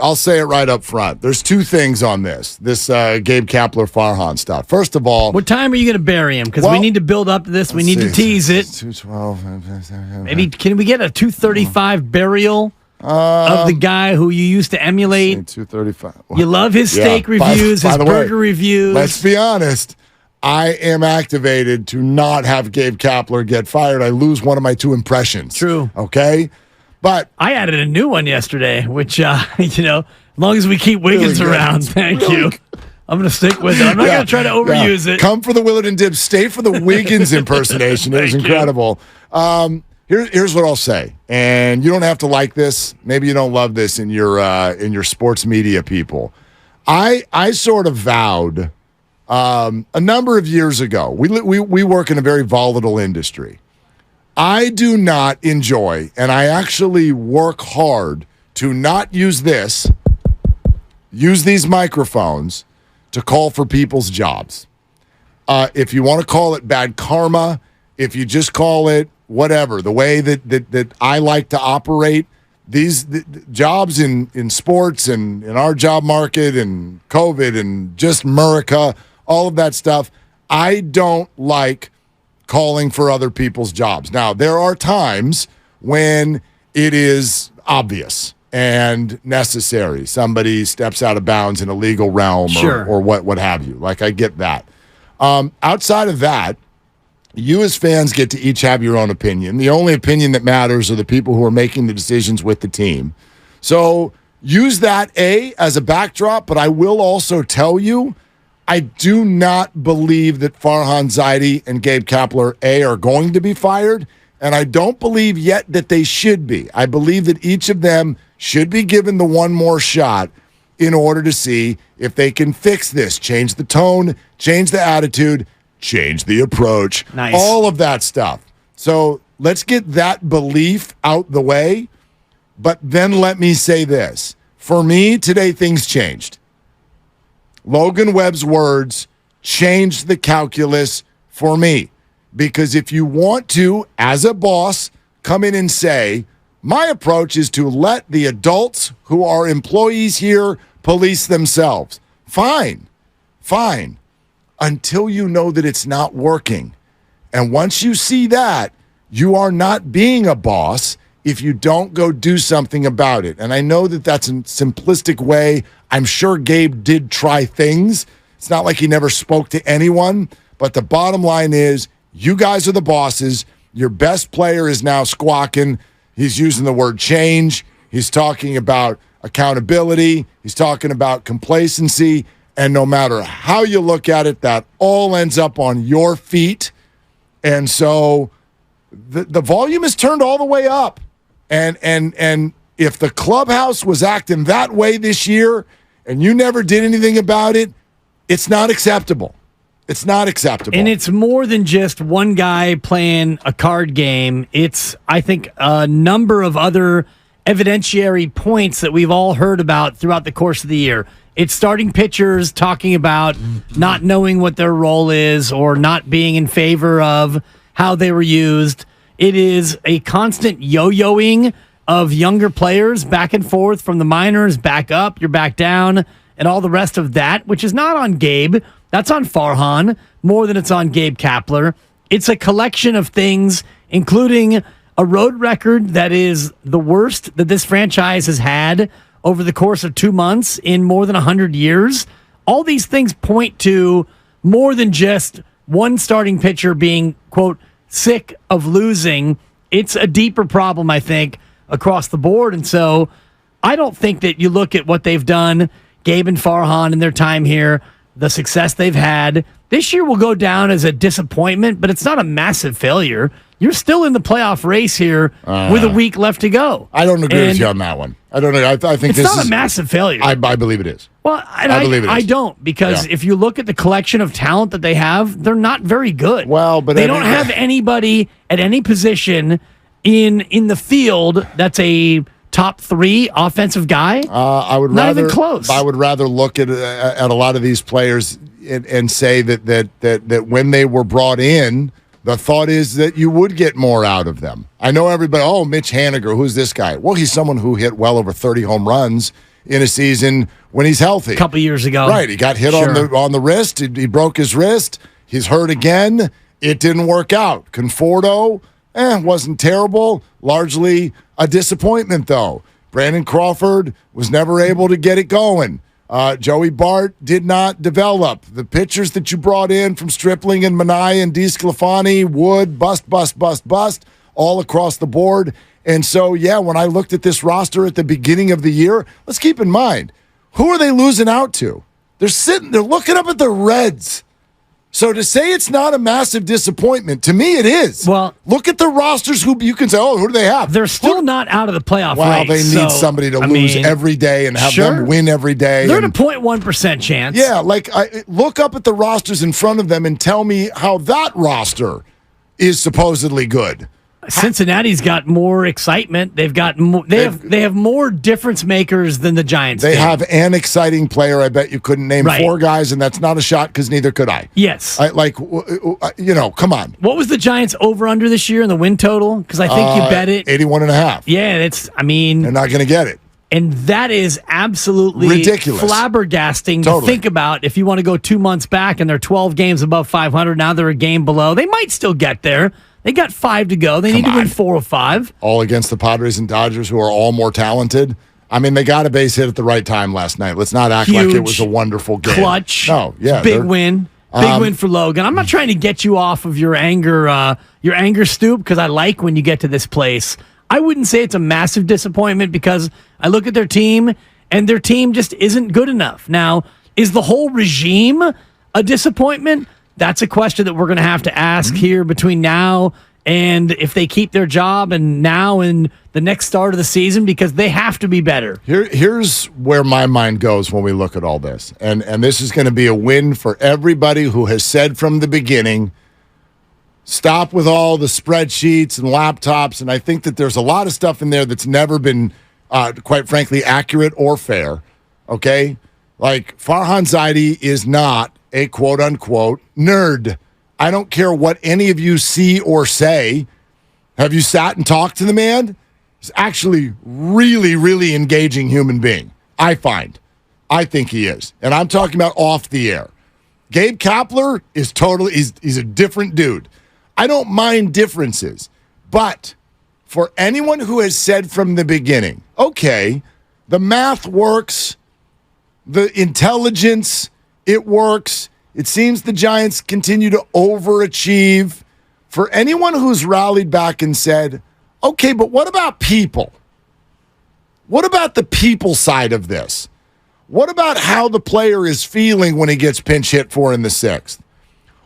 I'll say it right up front. There's two things on this Gabe Kapler-Farhan stuff. First of all, what time are you going to bury him? Because we need to build up to this. We need to tease it. 212. Maybe can we get a 235 burial of the guy who you used to emulate? 235. You love his steak reviews, his burger reviews. Let's be honest. I am activated to not have Gabe Kapler get fired. I lose one of my two impressions. True. Okay? But I added a new one yesterday, which, as long as we keep Wiggins around, thank you. I'm going to stick with it. I'm not going to try to overuse it. Come for the Willard and Dibs. Stay for the Wiggins impersonation. It was incredible. Here's what I'll say, and you don't have to like this. Maybe you don't love this in your sports media people. I sort of vowed a number of years ago. We work in a very volatile industry. I do not enjoy, and I actually work hard to not use these microphones to call for people's jobs. If you want to call it bad karma, if you just call it whatever, the way that I like to operate, the jobs in sports and in our job market and COVID and just America, all of that stuff, I don't like calling for other people's jobs. Now, there are times when it is obvious and necessary. Somebody steps out of bounds in a legal realm or what have you. Like, I get that. Outside of that, you as fans get to each have your own opinion. The only opinion that matters are the people who are making the decisions with the team. So use that, as a backdrop, but I will also tell you, I do not believe that Farhan Zaidi and Gabe Kapler, are going to be fired, and I don't believe yet that they should be. I believe that each of them should be given the one more shot in order to see if they can fix this, change the tone, change the attitude, change the approach, all of that stuff. So let's get that belief out the way, but then let me say this. For me, today things changed. Logan Webb's words changed the calculus for me. Because if you want to, as a boss, come in and say, my approach is to let the adults who are employees here police themselves. Fine. Until you know that it's not working. And once you see that, you are not being a boss if you don't go do something about it. And I know that that's a simplistic way. I'm sure Gabe did try things. It's not like he never spoke to anyone. But the bottom line is, you guys are the bosses. Your best player is now squawking. He's using the word change. He's talking about accountability. He's talking about complacency. And no matter how you look at it, that all ends up on your feet. And so the volume is turned all the way up. And if the clubhouse was acting that way this year and you never did anything about it, it's not acceptable. It's not acceptable. And it's more than just one guy playing a card game. It's, I think, a number of other evidentiary points that we've all heard about throughout the course of the year. It's starting pitchers talking about not knowing what their role is or not being in favor of how they were used. It is a constant yo-yoing of younger players back and forth from the minors, back up, you're back down, and all the rest of that, which is not on Gabe. That's on Farhan more than it's on Gabe Kapler. It's a collection of things, including a road record that is the worst that this franchise has had over the course of 2 months in more than 100 years. All these things point to more than just one starting pitcher being, quote, sick of losing. It's a deeper problem, I think, across the board. And so I don't think that you look at what they've done, Gabe and Farhan in their time here, the success they've had. This year will go down as a disappointment, but it's not a massive failure. You're still in the playoff race here with a week left to go. I don't agree with you on that one. I don't know. I think it's not a massive failure. I believe it is. Well, I believe it is. I don't, because if you look at the collection of talent that they have, they're not very good. Well, but they don't have anybody at any position in the field that's a top 3 offensive guy. I would not rather, even close. I would rather look at a lot of these players and say that when they were brought in, the thought is that you would get more out of them. I know everybody, Mitch Haniger, who's this guy? Well, he's someone who hit well over 30 home runs in a season when he's healthy. A couple years ago. Right. He got hit Sure. on the wrist. He broke his wrist. He's hurt again. It didn't work out. Conforto, wasn't terrible. Largely a disappointment, though. Brandon Crawford was never able to get it going. Joey Bart did not develop. The pitchers that you brought in from Stripling and Manai and DeSclafani, Wood, bust, all across the board. And so, when I looked at this roster at the beginning of the year, let's keep in mind, who are they losing out to? They're looking up at the Reds. So to say it's not a massive disappointment, to me it is. Well, look at the rosters who you can say, who do they have? They're still not out of the playoff race. They need somebody to lose every day and have them win every day. They're at a 0.1% chance. Yeah, look up at the rosters in front of them and tell me how that roster is supposedly good. Cincinnati's got more excitement. They've got they have more difference makers than the Giants. They have an exciting player. I bet you couldn't name four guys, and that's not a shot because neither could I. Yes, come on. What was the Giants over under this year in the win total? Because I think you bet it 81.5. Yeah, they're not going to get it. And that is absolutely ridiculous, flabbergasting to think about. If you want to go 2 months back and they're 12 games above 500, now they're a game below. They might still get there. They got 5 to go. They need to win 4 or 5. All against the Padres and Dodgers, who are all more talented. I mean, they got a base hit at the right time last night. Let's not act like it was a wonderful game. Clutch. No, big win. Big win for Logan. I'm not trying to get you off of your anger stoop, because I like when you get to this place. I wouldn't say it's a massive disappointment, because I look at their team, and their team just isn't good enough. Now, is the whole regime a disappointment? That's a question that we're going to have to ask here between now and if they keep their job and now and the next start of the season, because they have to be better. Here's where my mind goes when we look at all this. And this is going to be a win for everybody who has said from the beginning, stop with all the spreadsheets and laptops. And I think that there's a lot of stuff in there that's never been, quite frankly, accurate or fair. Okay? Like, Farhan Zaidi is not a quote-unquote nerd. I don't care what any of you see or say. Have you sat and talked to the man? He's actually really, really engaging human being, I find. I think he is. And I'm talking about off the air. Gabe Kapler is he's a different dude. I don't mind differences. But for anyone who has said from the beginning, okay, the math works, the intelligence, it works. It seems the Giants continue to overachieve. For anyone who's rallied back and said, okay, but what about people? What about the people side of this? What about how the player is feeling when he gets pinch hit for in the 6th?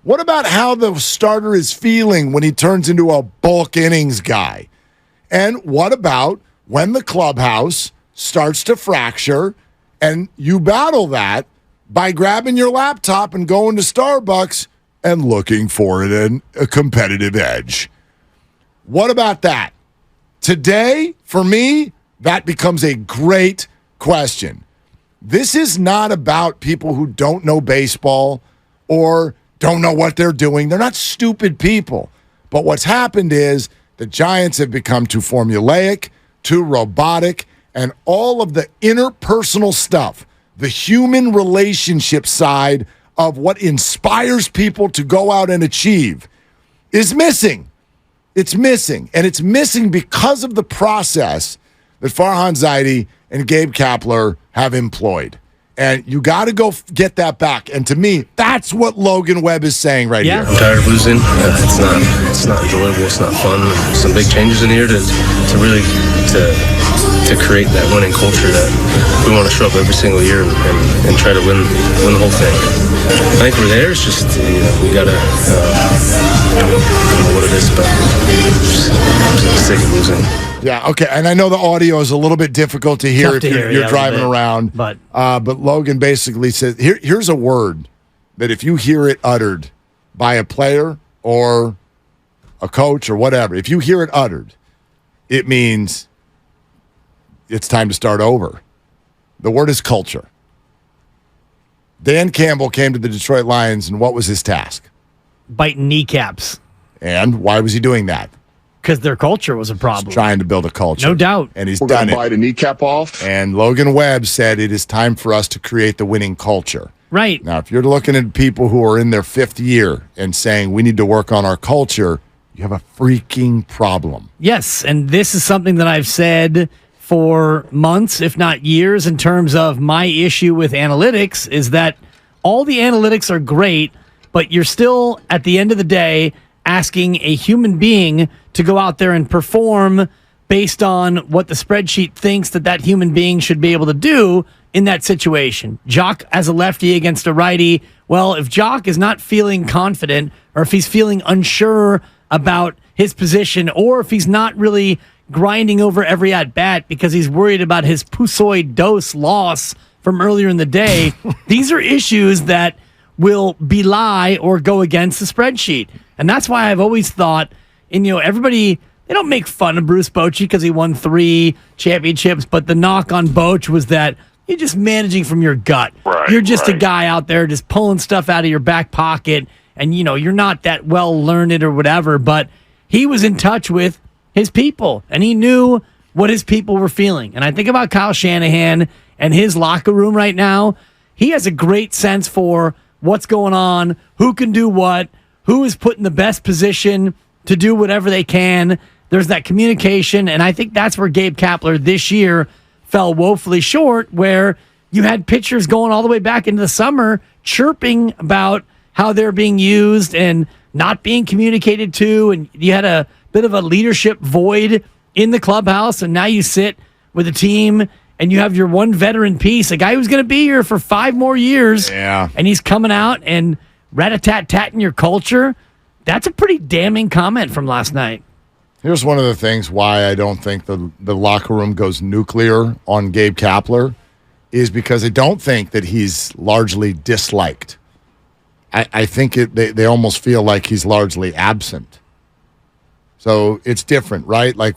What about how the starter is feeling when he turns into a bulk innings guy? And what about when the clubhouse starts to fracture and you battle that by grabbing your laptop and going to Starbucks and looking for a competitive edge? What about that? Today, for me, that becomes a great question. This is not about people who don't know baseball or don't know what they're doing. They're not stupid people. But what's happened is the Giants have become too formulaic, too robotic, and all of the interpersonal stuff, the human relationship side of what inspires people to go out and achieve, is missing. It's missing. And it's missing because of the process that Farhan Zaidi and Gabe Kapler have employed. And you got to go get that back. And to me, that's what Logan Webb is saying right here. I'm tired of losing. It's not enjoyable. It's not fun. Some big changes in here to really create that winning culture that we want to show up every single year and try to win the whole thing. I think we're there. It's just we gotta. I don't know what it is, but I'm just sick of losing. Yeah, okay, and I know the audio is a little bit difficult to hear if you're driving around, but Logan basically says, here's a word that if you hear it uttered by a player or a coach or whatever, if you hear it uttered, it means it's time to start over. The word is culture. Dan Campbell came to the Detroit Lions, and what was his task? Biting kneecaps. And why was he doing that? because their culture was a problem. Trying to build a culture. No doubt. And he's We're done going to it. bite a kneecap off. And Logan Webb said it is time for us to create the winning culture. Right. Now, if you're looking at people who are in their 5th year and saying we need to work on our culture, you have a freaking problem. Yes, and this is something that I've said for months, if not years, in terms of my issue with analytics is that all the analytics are great, but you're still, at the end of the day, asking a human being to go out there and perform based on what the spreadsheet thinks that human being should be able to do in that situation. Jock as a lefty against a righty. Well, if Jock is not feeling confident or if he's feeling unsure about his position or if he's not really grinding over every at-bat because he's worried about his Pusoy Dos loss from earlier in the day, these are issues that will belie or go against the spreadsheet. And that's why I've always thought, and everybody, they don't make fun of Bruce Bochy because he won 3 championships, but the knock on Boch was that you're just managing from your gut. Right, you're just a guy out there just pulling stuff out of your back pocket, and you're not that well learned or whatever, but he was in touch with his people, and he knew what his people were feeling. And I think about Kyle Shanahan and his locker room right now. He has a great sense for what's going on, who can do what, who is put in the best position to do whatever they can. There's that communication, and I think that's where Gabe Kapler this year fell woefully short, where you had pitchers going all the way back into the summer chirping about how they're being used and not being communicated to, and you had a bit of a leadership void in the clubhouse, and now you sit with a team and you have your one veteran piece, a guy who's going to be here for 5 more years, and he's coming out and rat-a-tat-tatting your culture. That's a pretty damning comment from last night. Here's one of the things why I don't think the locker room goes nuclear on Gabe Kapler is because I don't think that he's largely disliked. I think they almost feel like he's largely absent. So it's different, right? Like,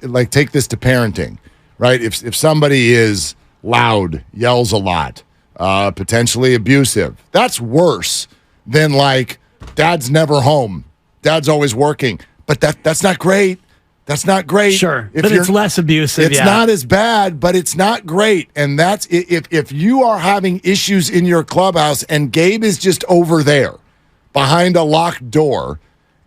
like take this to parenting, right? If somebody is loud, yells a lot, potentially abusive, that's worse than like dad's never home, dad's always working. But that's not great. That's not great. Sure, but it's less abusive. It's not as bad, but it's not great. And that's if you are having issues in your clubhouse and Gabe is just over there behind a locked door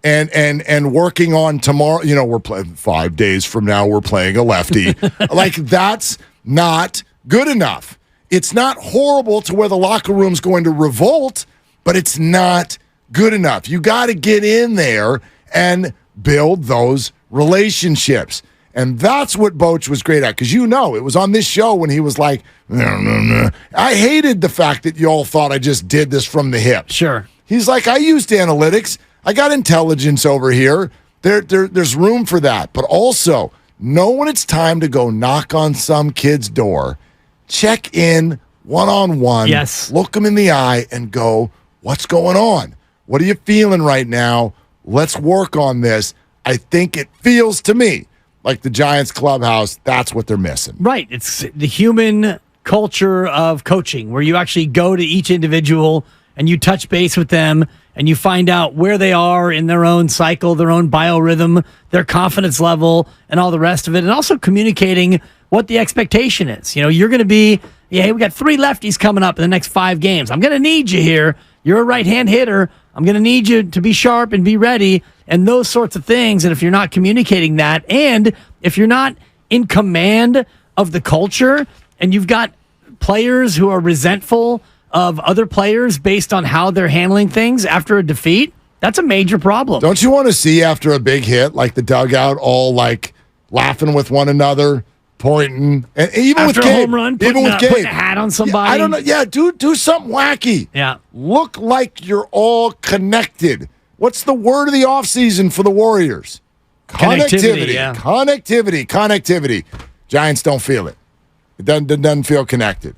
and working on tomorrow, we're playing 5 days from now, we're playing a lefty. Like, that's not good enough. It's not horrible to where the locker room's going to revolt, but it's not good enough. You got to get in there and build those relationships. And that's what Boch was great at. Because it was on this show when he was like, no. I hated the fact that you all thought I just did this from the hip. Sure. He's like, I used analytics. I got intelligence over here. There's room for that. But also, know when it's time to go knock on some kid's door, check in one-on-one, yes, look them in the eye and go, what's going on? What are you feeling right now? Let's work on this. I think it feels to me like the Giants clubhouse, that's what they're missing. Right. It's the human culture of coaching where you actually go to each individual and you touch base with them and you find out where they are in their own cycle, their own biorhythm, their confidence level, and all the rest of it. And also communicating what the expectation is. You're going to be, hey, we got 3 lefties coming up in the next 5 games. I'm going to need you here. You're a right-hand hitter. I'm going to need you to be sharp and be ready and those sorts of things. And if you're not communicating that, and if you're not in command of the culture and you've got players who are resentful of other players based on how they're handling things after a defeat, that's a major problem. Don't you want to see after a big hit, like the dugout all like laughing with one another, pointing, and even after with a Gabe, home run, putting a hat on somebody? Yeah, I don't know. Yeah, do something wacky. Yeah. Look like you're all connected. What's the word of the offseason for the Warriors? Connectivity. Yeah. Connectivity. Giants don't feel it. It doesn't feel connected.